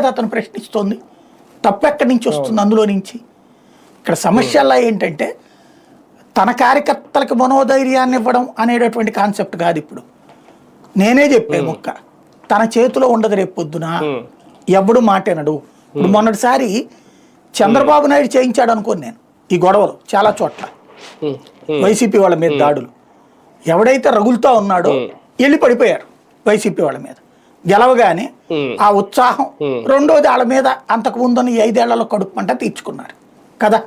కదా అతను ప్రశ్నిస్తోంది. తప్పు ఎక్కడి నుంచి వస్తుంది అందులో నుంచి? ఇక్కడ సమస్యల్లో ఏంటంటే తన కార్యకర్తలకు మనోధైర్యాన్ని ఇవ్వడం అనేటటువంటి కాన్సెప్ట్ కాదు. ఇప్పుడు నేనే చెప్పే మొక్క తన చేతిలో ఉండదు. రేపు పొద్దున ఎవడు మాటేనడు. ఇప్పుడు మొన్నటిసారి చంద్రబాబు నాయుడు చేయించాడు అనుకోని నేను ఈ గొడవలు చాలా చోట్ల వైసీపీ వాళ్ళ మీద దాడులు. ఎవడైతే రగులుతో ఉన్నాడో వెళ్ళి పడిపోయారు వైసీపీ వాళ్ళ మీద. గెలవగానే ఆ ఉత్సాహం, రెండోది వాళ్ళ మీద అంతకు ముందని 5 ఏళ్లలో కడుపు పంట తీర్చుకున్నారు కదా.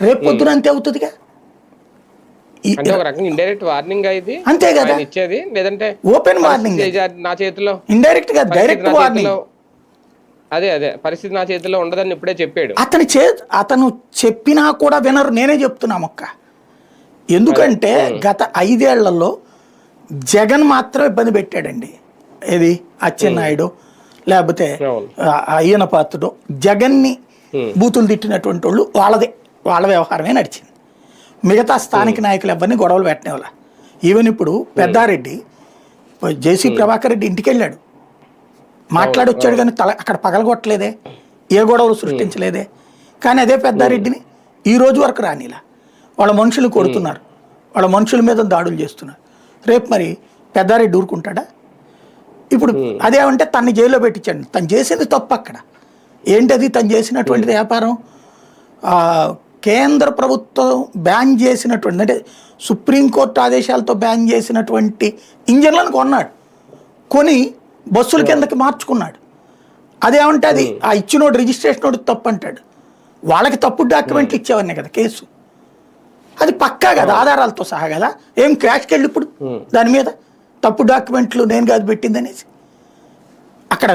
రేపు పొద్దున అంతే అవుతుందిగా. అంతే కదా, ఓపెన్ వార్నింగ్, నా చేతిలో ఇండైరెక్ట్ గా డైరెక్ట్ వార్నింగ్. అదే పరిస్థితి నా చేతిలో ఉండదని ఇప్పుడే చెప్పాడు. అతను చెప్పినా కూడా వినరు. నేనే చెప్తున్నా మొక్క. ఎందుకంటే గత 5 ఏళ్లలో జగన్ మాత్రం ఇబ్బంది పెట్టాడండి. ఏది అచ్చెన్నాయుడు లేకపోతే అయ్యన పాత్రుడు, జగన్ని బూతులు తిట్టినటువంటి వాళ్ళు వాళ్ళ వ్యవహారమే నడిచింది. మిగతా స్థానిక నాయకులు ఎవరిని గొడవలు పెట్టిన ఈవెన్ ఇప్పుడు పెద్దారెడ్డి జేసీ ప్రభాకర్ రెడ్డి ఇంటికి వెళ్ళాడు, మాట్లాడొచ్చాడు, కానీ అక్కడ పగలగొట్టలేదే, ఏ గొడవలు సృష్టించలేదే. కానీ అదే పెద్దారెడ్డిని ఈ రోజు వరకు రానిలా. వాళ్ళ మనుషులు కొడుతున్నారు, వాళ్ళ మనుషుల మీద దాడులు చేస్తున్నారు. రేపు మరి పెద్దారెడ్డి ఊరుకుంటాడా? ఇప్పుడు అదేమంటే తన్ని జైల్లో పెట్టించాడు. తను చేసింది తప్పు. అక్కడ ఏంటది తను చేసినటువంటి వ్యాపారం? కేంద్ర ప్రభుత్వం బ్యాన్ చేసినటువంటి, అంటే సుప్రీంకోర్టు ఆదేశాలతో బ్యాన్ చేసినటువంటి ఇంజన్లను కొన్నాడు, కొని బస్సుల కిందకి మార్చుకున్నాడు. అదేమంటే అది ఆ ఇచ్చినోడు రిజిస్ట్రేషన్ నోడు తప్పు అంటాడు. వాళ్ళకి తప్పుడు డాక్యుమెంట్లు ఇచ్చేవన్నీ కదా కేసు. అది పక్కా కదా, ఆధారాలతో సహా కదా. ఏం క్రాష్కి వెళ్ళి ఇప్పుడు దాని మీద తప్పు డాక్యుమెంట్లు నేను కాదు పెట్టిందనేసి అక్కడ